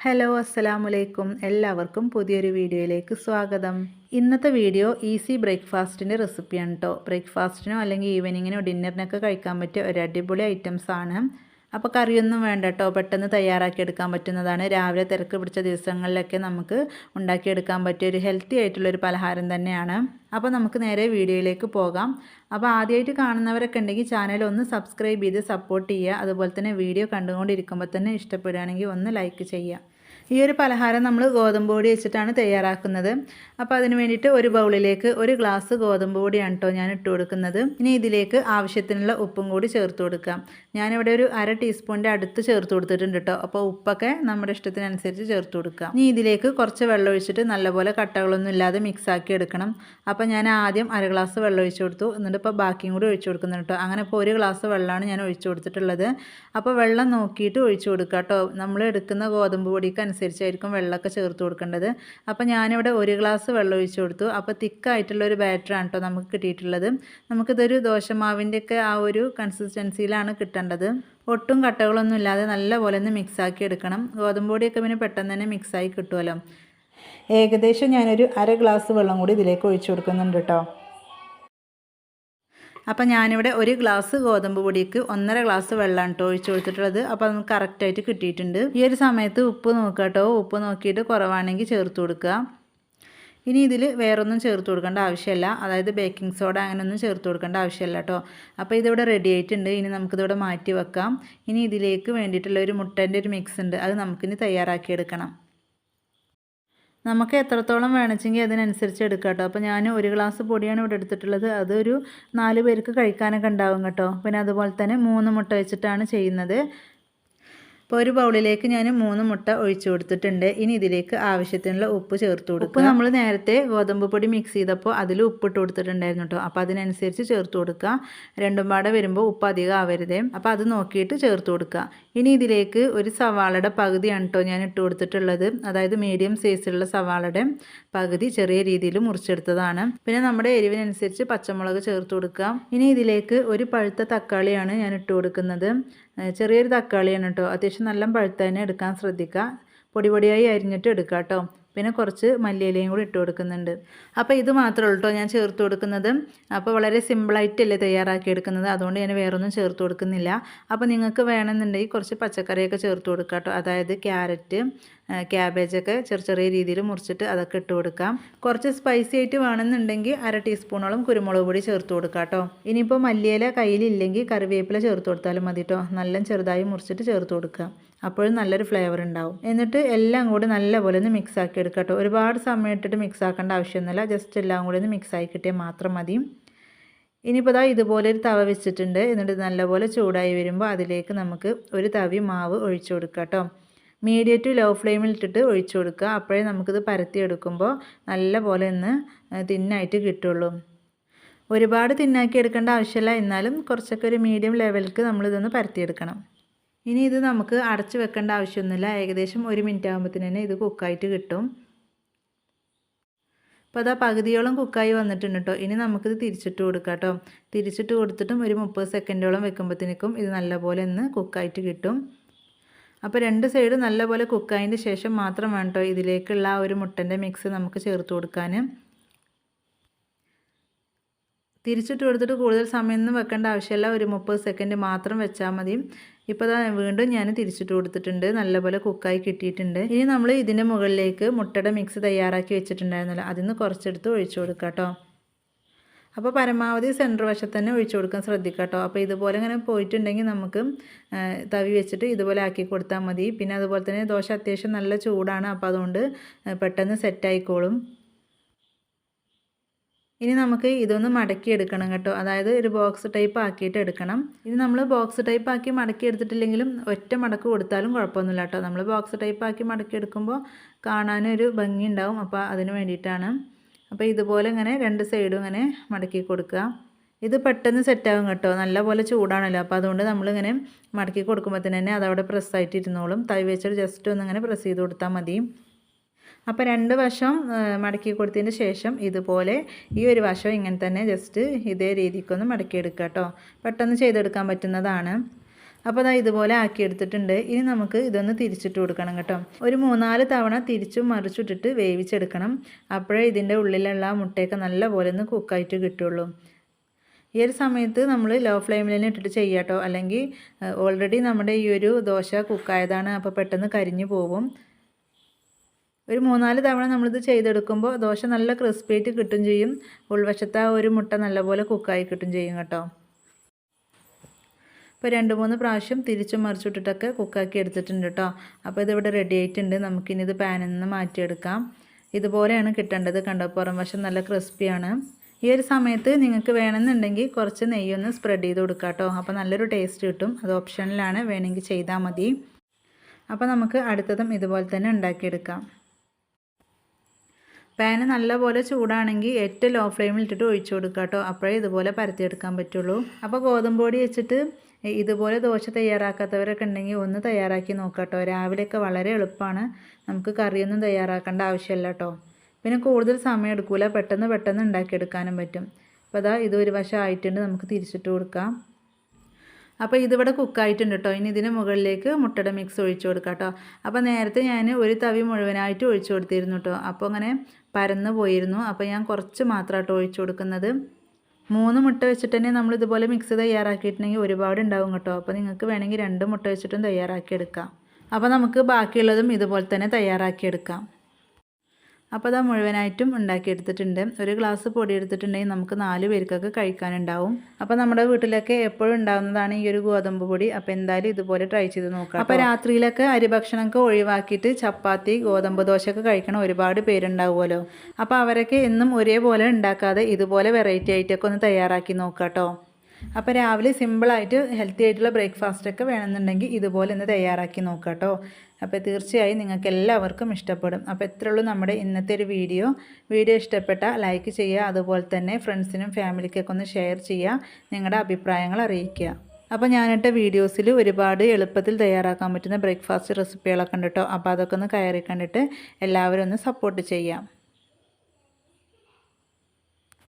Hello അസ്സലാമലൈക്കും എല്ലാവർക്കും പുതിയൊരു വീഡിയോയിലേക്ക് സ്വാഗതം. ഇന്നത്തെ വീഡിയോ ഈസി ബ്രേക്ക്ഫാസ്റ്റിൻ്റെ റെസിപ്പിയാണ് കേട്ടോ. ബ്രേക്ക്ഫാസ്റ്റിനോ അല്ലെങ്കിൽ ഈവനിങ്ങിനോ ഡിന്നറിനൊക്കെ കഴിക്കാൻ പറ്റിയ ഒരു അടിപൊളി ഐറ്റംസ് ആണ്. അപ്പോൾ കറിയൊന്നും വേണ്ട കേട്ടോ, പെട്ടെന്ന് തയ്യാറാക്കി എടുക്കാൻ പറ്റുന്നതാണ്. രാവിലെ തിരക്ക് പിടിച്ച ദിവസങ്ങളിലൊക്കെ നമുക്ക് ഉണ്ടാക്കിയെടുക്കാൻ പറ്റിയ ഒരു ഹെൽത്തി ആയിട്ടുള്ളൊരു പലഹാരം തന്നെയാണ്. അപ്പോൾ നമുക്ക് നേരെ വീഡിയോയിലേക്ക് പോകാം. അപ്പോൾ ആദ്യമായിട്ട് കാണുന്നവരൊക്കെ ഉണ്ടെങ്കിൽ ചാനൽ ഒന്ന് സബ്സ്ക്രൈബ് ചെയ്ത് സപ്പോർട്ട് ചെയ്യുക. അതുപോലെ തന്നെ വീഡിയോ കണ്ടുകൊണ്ടിരിക്കുമ്പോൾ തന്നെ ഇഷ്ടപ്പെടുകയാണെങ്കിൽ ഒന്ന് ലൈക്ക് ചെയ്യുക. ഈ ഒരു പലഹാരം നമ്മൾ ഗോതമ്പ് പൊടി വെച്ചിട്ടാണ് തയ്യാറാക്കുന്നത്. അപ്പോൾ അതിന് വേണ്ടിയിട്ട് ഒരു ബൗളിലേക്ക് ഒരു ഗ്ലാസ് ഗോതമ്പ് പൊടിയാണ് കേട്ടോ ഞാൻ ഇട്ട് കൊടുക്കുന്നത്. ഇനി ഇതിലേക്ക് ആവശ്യത്തിനുള്ള ഉപ്പും കൂടി ചേർത്ത് കൊടുക്കാം. ഞാനിവിടെ ഒരു അര ടീസ്പൂണിൻ്റെ അടുത്ത് ചേർത്ത് കൊടുത്തിട്ടുണ്ട് കേട്ടോ. അപ്പോൾ ഉപ്പൊക്കെ നമ്മുടെ ഇഷ്ടത്തിനനുസരിച്ച് ചേർത്ത് കൊടുക്കാം. ഇനി ഇതിലേക്ക് കുറച്ച് വെള്ളം ഒഴിച്ചിട്ട് നല്ലപോലെ കട്ടകളൊന്നും ഇല്ലാതെ മിക്സാക്കി എടുക്കണം. അപ്പോൾ ഞാൻ ആദ്യം അര ഗ്ലാസ് വെള്ളം ഒഴിച്ചു കൊടുത്തു. എന്നിട്ട് ഇപ്പോൾ ബാക്കിയും കൂടി ഒഴിച്ചു കൊടുക്കുന്നുണ്ട് കേട്ടോ. അങ്ങനെ ഇപ്പോൾ ഒരു ഗ്ലാസ് വെള്ളമാണ് ഞാൻ ഒഴിച്ചു കൊടുത്തിട്ടുള്ളത്. അപ്പോൾ വെള്ളം നോക്കിയിട്ട് ഒഴിച്ചു കൊടുക്കുക കേട്ടോ. നമ്മൾ എടുക്കുന്ന ഗോതമ്പ് പൊടിക്ക് അനുസരിച്ചായിരിക്കും വെള്ളമൊക്കെ ചേർത്ത് കൊടുക്കേണ്ടത്. അപ്പോൾ ഞാനിവിടെ ഒരു ഗ്ലാസ് വെള്ളം ഒഴിച്ചു കൊടുത്തു. അപ്പോൾ തിക്കായിട്ടുള്ളൊരു ബാറ്ററാണ് കേട്ടോ നമുക്ക് കിട്ടിയിട്ടുള്ളത്. നമുക്കിതൊരു ദോശമാവിൻ്റെയൊക്കെ ആ ഒരു കൺസിസ്റ്റൻസിയിലാണ് കിട്ടേണ്ടത്. ഒട്ടും കട്ടകളൊന്നും ഇല്ലാതെ നല്ലപോലെ ഒന്ന് മിക്സാക്കി എടുക്കണം. ഗോതമ്പ് പൊടിയൊക്കെ പിന്നെ പെട്ടെന്ന് തന്നെ മിക്സായി കിട്ടുമല്ലോ. ഏകദേശം ഞാനൊരു അര ഗ്ലാസ് വെള്ളം കൂടി ഇതിലേക്ക് ഒഴിച്ചു കൊടുക്കുന്നുണ്ട് കേട്ടോ. അപ്പോൾ ഞാനിവിടെ ഒരു ഗ്ലാസ് ഗോതമ്പ് പൊടിക്ക് 1.5 ഗ്ലാസ് വെള്ളമാണ് കേട്ടോ ഒഴിച്ചു കൊടുത്തിട്ടുള്ളത്. അപ്പോൾ നമുക്ക് കറക്റ്റായിട്ട് കിട്ടിയിട്ടുണ്ട്. ഈ ഒരു സമയത്ത് ഉപ്പ് നോക്കുക കേട്ടോ. ഉപ്പ് നോക്കിയിട്ട് കുറവാണെങ്കിൽ ചേർത്ത് കൊടുക്കുക. ഇനി ഇതിൽ വേറൊന്നും ചേർത്ത് കൊടുക്കേണ്ട ആവശ്യമില്ല. അതായത് ബേക്കിംഗ് സോഡ അങ്ങനെയൊന്നും ചേർത്ത് കൊടുക്കേണ്ട ആവശ്യമില്ല കേട്ടോ. അപ്പോൾ ഇതിവിടെ റെഡി ആയിട്ടുണ്ട്. ഇനി നമുക്കിതിവിടെ മാറ്റി വെക്കാം. ഇനി ഇതിലേക്ക് വേണ്ടിയിട്ടുള്ള ഒരു മുട്ടേൻ്റെ ഒരു മിക്സ് ഉണ്ട്, അത് നമുക്കിനി തയ്യാറാക്കിയെടുക്കണം. നമുക്ക് എത്രത്തോളം വേണമെങ്കിൽ അതിനനുസരിച്ച് എടുക്കാം കേട്ടോ. അപ്പോൾ ഞാൻ ഒരു ഗ്ലാസ് പൊടിയാണ് ഇവിടെ എടുത്തിട്ടുള്ളത്. അതൊരു 4 പേർക്ക് കഴിക്കാനൊക്കെ ഉണ്ടാവും കേട്ടോ. പിന്നെ അതുപോലെ തന്നെ 3 മുട്ട വെച്ചിട്ടാണ് ചെയ്യുന്നത്. അപ്പോൾ ഒരു ബൗളിലേക്ക് ഞാൻ 3 മുട്ട ഒഴിച്ചു കൊടുത്തിട്ടുണ്ട്. ഇനി ഇതിലേക്ക് ആവശ്യത്തിനുള്ള ഉപ്പ് ചേർത്ത് കൊടുക്കുക. ഉപ്പ് നമ്മൾ നേരത്തെ ഗോതമ്പ് പൊടി മിക്സ് ചെയ്തപ്പോൾ അതിൽ ഉപ്പിട്ട് കൊടുത്തിട്ടുണ്ടായിരുന്നു കേട്ടോ. അപ്പോൾ അതിനനുസരിച്ച് ചേർത്ത് കൊടുക്കുക. രണ്ടും പാടെ വരുമ്പോൾ ഉപ്പ് അധികം ആവരുതേ. അപ്പോൾ അത് നോക്കിയിട്ട് ചേർത്ത് കൊടുക്കുക. ഇനി ഇതിലേക്ക് ഒരു സവാളയുടെ പകുതിയാണ് കേട്ടോ ഞാൻ ഇട്ട് കൊടുത്തിട്ടുള്ളത്. അതായത് മീഡിയം സൈസിലുള്ള സവാളയുടെ പകുതി ചെറിയ രീതിയിൽ മുറിച്ചെടുത്തതാണ്. പിന്നെ നമ്മുടെ എരിവിനനുസരിച്ച് പച്ചമുളക് ചേർത്ത് കൊടുക്കാം. ഇനി ഇതിലേക്ക് ഒരു പഴുത്ത തക്കാളിയാണ് ഞാൻ ഇട്ട് കൊടുക്കുന്നത്. ചെറിയൊരു തക്കാളിയാണ് കേട്ടോ. അത്യാവശ്യം നല്ല പഴുത്ത തന്നെ എടുക്കാൻ ശ്രദ്ധിക്കുക. പൊടി പൊടിയായി അരിഞ്ഞിട്ട് എടുക്കുക കേട്ടോ. പിന്നെ കുറച്ച് മല്ലിയിലയും കൂടി ഇട്ട് കൊടുക്കുന്നുണ്ട്. അപ്പോൾ ഇത് മാത്രമേ ഉള്ളൂ കേട്ടോ ഞാൻ ചേർത്ത് കൊടുക്കുന്നത്. അപ്പോൾ വളരെ സിമ്പിളായിട്ടല്ലേ തയ്യാറാക്കി എടുക്കുന്നത്, അതുകൊണ്ട് ഞാൻ വേറൊന്നും ചേർത്ത് കൊടുക്കുന്നില്ല. അപ്പോൾ നിങ്ങൾക്ക് വേണമെന്നുണ്ടെങ്കിൽ കുറച്ച് പച്ചക്കറിയൊക്കെ ചേർത്ത് കൊടുക്കുക കേട്ടോ. അതായത് ക്യാരറ്റ്, ക്യാബേജൊക്കെ ചെറിയ രീതിയിൽ മുറിച്ചിട്ട് അതൊക്കെ ഇട്ട് കൊടുക്കാം. കുറച്ച് സ്പൈസി ആയിട്ട് വേണമെന്നുണ്ടെങ്കിൽ അര ടീസ്പൂണോളം കുരുമുളക് പൊടി ചേർത്ത് കൊടുക്കാം കേട്ടോ. ഇനിയിപ്പോൾ മല്ലിയില കയ്യിലില്ലെങ്കിൽ കറിവേപ്പില ചേർത്ത് കൊടുത്താലും മതി കേട്ടോ. നല്ല ചെറുതായി മുറിച്ചിട്ട് ചേർത്ത് കൊടുക്കുക. അപ്പോഴും നല്ലൊരു ഫ്ലേവർ ഉണ്ടാവും. എന്നിട്ട് എല്ലാം കൂടി നല്ലപോലെ ഒന്ന് മിക്സ് ആക്കി എടുക്കുക കേട്ടോ. ഒരുപാട് സമയം ഇട്ടിട്ട് മിക്സ് ആക്കേണ്ട ആവശ്യമൊന്നുമില്ല. ജസ്റ്റ് എല്ലാം കൂടി ഒന്ന് മിക്സ് ആക്കി കിട്ടിയാൽ മാത്രം മതി. ഇനിയിപ്പോൾ ഇതുപോലെ ഒരു തവ വെച്ചിട്ടുണ്ട്. എന്നിട്ട് നല്ലപോലെ ചൂടായി വരുമ്പോൾ അതിലേക്ക് നമുക്ക് ഒരു തവി മാവ് ഒഴിച്ചു കൊടുക്കുക കേട്ടോ. മീഡിയം ടു ലോ ഫ്ലെയിമിൽ ഇട്ടിട്ട് ഒഴിച്ചു കൊടുക്കുക. അപ്പോഴേ നമുക്കിത് പരത്തിയെടുക്കുമ്പോൾ നല്ല പോലെ ഒന്ന് തിന്നായിട്ട് കിട്ടുള്ളൂ. ഒരുപാട് തിന്നാക്കി എടുക്കേണ്ട ആവശ്യമില്ല, എന്നാലും കുറച്ചൊക്കെ ഒരു മീഡിയം ലെവലിലേക്ക് നമ്മളിതൊന്ന് പരത്തിയെടുക്കണം. ഇനി ഇത് നമുക്ക് അടച്ച് വെക്കേണ്ട ആവശ്യമൊന്നുമില്ല. ഏകദേശം 1 മിനിറ്റ് ആകുമ്പോഴത്തേന് തന്നെ ഇത് കുക്കായിട്ട് കിട്ടും. അപ്പോൾ പകുതിയോളം കുക്കായി വന്നിട്ടുണ്ട് കേട്ടോ. ഇനി നമുക്കിത് തിരിച്ചിട്ട് കൊടുക്കാം കേട്ടോ. തിരിച്ചിട്ട് കൊടുത്തിട്ടും ഒരു 30 സെക്കൻഡോളം വെക്കുമ്പോഴത്തേക്കും ഇത് നല്ലപോലെ ഒന്ന് കുക്കായിട്ട് കിട്ടും. അപ്പോൾ 2 സൈഡ് നല്ലപോലെ കുക്കായതിൻ്റെ ശേഷം മാത്രം വേണം കേട്ടോ ഇതിലേക്കുള്ള ആ ഒരു മുട്ടൻ്റെ മിക്സ് നമുക്ക് ചേർത്ത് കൊടുക്കാൻ. തിരിച്ചിട്ട് കൊടുത്തിട്ട് കൂടുതൽ സമയമൊന്നും വെക്കേണ്ട ആവശ്യമില്ല. ഒരു 30 സെക്കൻഡ് മാത്രം വെച്ചാൽ മതി. ഇപ്പോൾ വീണ്ടും ഞാൻ തിരിച്ചിട്ട് കൊടുത്തിട്ടുണ്ട്. നല്ലപോലെ കുക്കായി കിട്ടിയിട്ടുണ്ട്. ഇനി നമ്മൾ ഇതിൻ്റെ മുകളിലേക്ക് മുട്ടയുടെ മിക്സ് തയ്യാറാക്കി വെച്ചിട്ടുണ്ടായിരുന്നല്ലോ, അതിൽ നിന്ന് കുറച്ചെടുത്ത് ഒഴിച്ചു കൊടുക്കാം കേട്ടോ. അപ്പോൾ പരമാവധി സെൻറ്റർ വശത്ത് തന്നെ ഒഴിച്ചു കൊടുക്കാൻ ശ്രദ്ധിക്കുക കേട്ടോ. അപ്പോൾ ഇതുപോലെ ഇങ്ങനെ പോയിട്ടുണ്ടെങ്കിൽ നമുക്ക് തവി വെച്ചിട്ട് ഇതുപോലെ ആക്കി കൊടുത്താൽ മതി. പിന്നെ അതുപോലെ തന്നെ ദോശ അത്യാവശ്യം നല്ല ചൂടാണ്. അപ്പോൾ അതുകൊണ്ട് പെട്ടെന്ന് സെറ്റായിക്കോളും. ഇനി നമുക്ക് ഇതൊന്ന് മടക്കി എടുക്കണം കേട്ടോ. അതായത് ഒരു ബോക്സ് ടൈപ്പ് ആക്കിയിട്ട് എടുക്കണം. ഇത് നമ്മൾ ബോക്സ് ടൈപ്പ് ആക്കി മടക്കി എടുത്തിട്ടില്ലെങ്കിലും ഒറ്റ മടക്ക് കൊടുത്താലും കുഴപ്പമൊന്നുമില്ല കേട്ടോ. നമ്മൾ ബോക്സ് ടൈപ്പ് ആക്കി മടക്കി എടുക്കുമ്പോൾ കാണാനൊരു ഭംഗി ഉണ്ടാവും. അപ്പോൾ അതിന് വേണ്ടിയിട്ടാണ്. അപ്പോൾ ഇതുപോലെ ഇങ്ങനെ 2 സൈഡും ഇങ്ങനെ മടക്കി കൊടുക്കുക. ഇത് പെട്ടെന്ന് സെറ്റാകും കേട്ടോ. നല്ലപോലെ ചൂടാണല്ലോ. അപ്പോൾ അതുകൊണ്ട് നമ്മളിങ്ങനെ മടക്കി കൊടുക്കുമ്പോഴത്തേന് തന്നെ അതവിടെ പ്രസ്സായിട്ട് ഇരുന്നോളും. തവി വെച്ചിട്ട് ജസ്റ്റ് ഒന്നിങ്ങനെ പ്രസ് ചെയ്ത് കൊടുത്താൽ മതി. അപ്പോൾ 2 വശം മടക്കി കൊടുത്തതിന് ശേഷം ഇതുപോലെ ഈ ഒരു വശം ഇങ്ങനെ തന്നെ ജസ്റ്റ് ഇതേ രീതിക്കൊന്ന് മടക്കിയെടുക്കുക കേട്ടോ. പെട്ടെന്ന് ചെയ്തെടുക്കാൻ പറ്റുന്നതാണ്. അപ്പോൾ അതാ ഇതുപോലെ ആക്കിയെടുത്തിട്ടുണ്ട്. ഇനി നമുക്ക് ഇതൊന്ന് തിരിച്ചിട്ട് കൊടുക്കണം കേട്ടോ. ഒരു 3-4 തവണ തിരിച്ചും മറിച്ചിട്ടിട്ട് വേവിച്ചെടുക്കണം. അപ്പോഴേ ഇതിൻ്റെ ഉള്ളിലുള്ള മുട്ടയൊക്കെ നല്ലപോലെ ഒന്ന് കുക്കായിട്ട് കിട്ടുള്ളൂ. ഈ ഒരു സമയത്ത് നമ്മൾ ലോ ഫ്ലെയിമിൽ തന്നെ ഇട്ടിട്ട് ചെയ്യാം കേട്ടോ. അല്ലെങ്കിൽ ഓൾറെഡി നമ്മുടെ ഈ ഒരു ദോശ കുക്കായതാണ്, അപ്പോൾ പെട്ടെന്ന് കരിഞ്ഞു പോകും. ഒരു 3-4 തവണ നമ്മളിത് ചെയ്തെടുക്കുമ്പോൾ ദോശ നല്ല ക്രിസ്പിയായിട്ട് കിട്ടും ചെയ്യും. ഉൾവശത്ത് ആ ഒരു മുട്ട നല്ലപോലെ കുക്കായി കിട്ടും ചെയ്യും കേട്ടോ. ഇപ്പോൾ 2-3 പ്രാവശ്യം തിരിച്ചും മറിച്ചിട്ടിട്ടൊക്കെ കുക്കാക്കി എടുത്തിട്ടുണ്ട് കേട്ടോ. അപ്പോൾ ഇതിവിടെ റെഡി ആയിട്ടുണ്ട്. നമുക്കിനി ഇത് പാനിൽ നിന്ന് മാറ്റിയെടുക്കാം. ഇതുപോലെയാണ് കിട്ടേണ്ടത്. കണ്ടോ, പുറം വശം നല്ല ക്രിസ്പിയാണ്. ഈ ഒരു സമയത്ത് നിങ്ങൾക്ക് വേണമെന്നുണ്ടെങ്കിൽ കുറച്ച് നെയ്യൊന്ന് സ്പ്രെഡ് ചെയ്ത് കൊടുക്കാം കേട്ടോ. അപ്പോൾ നല്ലൊരു ടേസ്റ്റ് കിട്ടും. അത് ഓപ്ഷനിലാണ്, വേണമെങ്കിൽ ചെയ്താൽ മതി. അപ്പോൾ നമുക്ക് അടുത്തതും ഇതുപോലെ തന്നെ ഉണ്ടാക്കിയെടുക്കാം. പാന് നല്ലപോലെ ചൂടാണെങ്കിൽ ഏറ്റവും ലോ ഫ്ലെയിമിൽ ഇട്ടിട്ട് ഒഴിച്ചു കൊടുക്കുക കേട്ടോ. അപ്പോഴേ ഇതുപോലെ പരത്തിയെടുക്കാൻ പറ്റുള്ളൂ. അപ്പോൾ ഗോതമ്പ് പൊടി വെച്ചിട്ട് ഇതുപോലെ ദോശ തയ്യാറാക്കാത്തവരൊക്കെ ഉണ്ടെങ്കിൽ ഒന്ന് തയ്യാറാക്കി നോക്കാം കേട്ടോ. രാവിലെയൊക്കെ വളരെ എളുപ്പമാണ്. നമുക്ക് കറിയൊന്നും തയ്യാറാക്കേണ്ട ആവശ്യമില്ല കേട്ടോ. പിന്നെ കൂടുതൽ സമയം എടുക്കില്ല, പെട്ടെന്ന് ഉണ്ടാക്കിയെടുക്കാനും പറ്റും. അപ്പോൾ അതാ ഇത് ഒരു വശം ആയിട്ടുണ്ട്. നമുക്ക് തിരിച്ചിട്ട് കൊടുക്കാം. അപ്പോൾ ഇതിവിടെ കുക്കായിട്ടുണ്ട് കേട്ടോ. ഇനി ഇതിന് മുകളിലേക്ക് മുട്ടയുടെ മിക്സ് ഒഴിച്ചു കൊടുക്കാം കേട്ടോ. അപ്പോൾ നേരത്തെ ഞാൻ ഒരു തവി മുഴുവനായിട്ട് ഒഴിച്ചു കൊടുത്തിരുന്നു കേട്ടോ. അപ്പോൾ അങ്ങനെ പരന്ന് പോയിരുന്നു. അപ്പോൾ ഞാൻ കുറച്ച് മാത്രമായിട്ട് ഒഴിച്ചു കൊടുക്കുന്നത്. 3 മുട്ട വെച്ചിട്ട് തന്നെ നമ്മൾ ഇതുപോലെ മിക്സ് തയ്യാറാക്കിയിട്ടുണ്ടെങ്കിൽ ഒരുപാട് ഉണ്ടാവും കേട്ടോ. അപ്പോൾ നിങ്ങൾക്ക് വേണമെങ്കിൽ 2 മുട്ട വെച്ചിട്ടും തയ്യാറാക്കിയെടുക്കാം. അപ്പോൾ നമുക്ക് ബാക്കിയുള്ളതും ഇതുപോലെ തന്നെ തയ്യാറാക്കിയെടുക്കാം. അപ്പോൾ അത് മുഴുവനായിട്ടും ഉണ്ടാക്കിയെടുത്തിട്ടുണ്ട്. ഒരു ഗ്ലാസ് പൊടി എടുത്തിട്ടുണ്ടെങ്കിൽ നമുക്ക് 4 പേർക്കൊക്കെ കഴിക്കാനുണ്ടാവും. അപ്പോൾ നമ്മുടെ വീട്ടിലൊക്കെ എപ്പോഴും ഉണ്ടാകുന്നതാണ് ഈ ഒരു ഗോതമ്പ് പൊടി. അപ്പോൾ എന്തായാലും ഇതുപോലെ ട്രൈ ചെയ്ത് നോക്കാം. അപ്പോൾ രാത്രിയിലൊക്കെ അരിഭക്ഷണമൊക്കെ ഒഴിവാക്കിയിട്ട് ചപ്പാത്തി, ഗോതമ്പ് ദോശയൊക്കെ കഴിക്കണ ഒരുപാട് പേരുണ്ടാവുമല്ലോ. അപ്പോൾ അവരൊക്കെ എന്നും ഒരേപോലെ ഉണ്ടാക്കാതെ ഇതുപോലെ വെറൈറ്റി ആയിട്ടൊക്കെ ഒന്ന് തയ്യാറാക്കി നോക്കാം കേട്ടോ. അപ്പോൾ രാവിലെ സിമ്പിളായിട്ട് ഹെൽത്തി ആയിട്ടുള്ള ബ്രേക്ക്ഫാസ്റ്റൊക്കെ വേണമെന്നുണ്ടെങ്കിൽ ഇതുപോലെ ഒന്ന് തയ്യാറാക്കി നോക്കാം കേട്ടോ. അപ്പോൾ തീർച്ചയായും നിങ്ങൾക്ക് എല്ലാവർക്കും ഇഷ്ടപ്പെടും. അപ്പോൾ ഇത്രയേ ഉള്ളൂ നമ്മുടെ ഇന്നത്തെ ഒരു വീഡിയോ ഇഷ്ടപ്പെട്ടാൽ ലൈക്ക് ചെയ്യുക. അതുപോലെ തന്നെ ഫ്രണ്ട്സിനും ഫാമിലിക്കൊക്കെ ഒന്ന് ഷെയർ ചെയ്യുക. നിങ്ങളുടെ അഭിപ്രായങ്ങൾ അറിയിക്കുക. അപ്പോൾ ഞാനിട്ട വീഡിയോസിൽ ഒരുപാട് എളുപ്പത്തിൽ തയ്യാറാക്കാൻ പറ്റുന്ന ബ്രേക്ക്ഫാസ്റ്റ് റെസിപ്പികളൊക്കെ ഉണ്ട് കേട്ടോ. അപ്പോൾ അതൊക്കെ ഒന്ന് കയറി കണ്ടിട്ട് എല്ലാവരും ഒന്ന് സപ്പോർട്ട് ചെയ്യാം.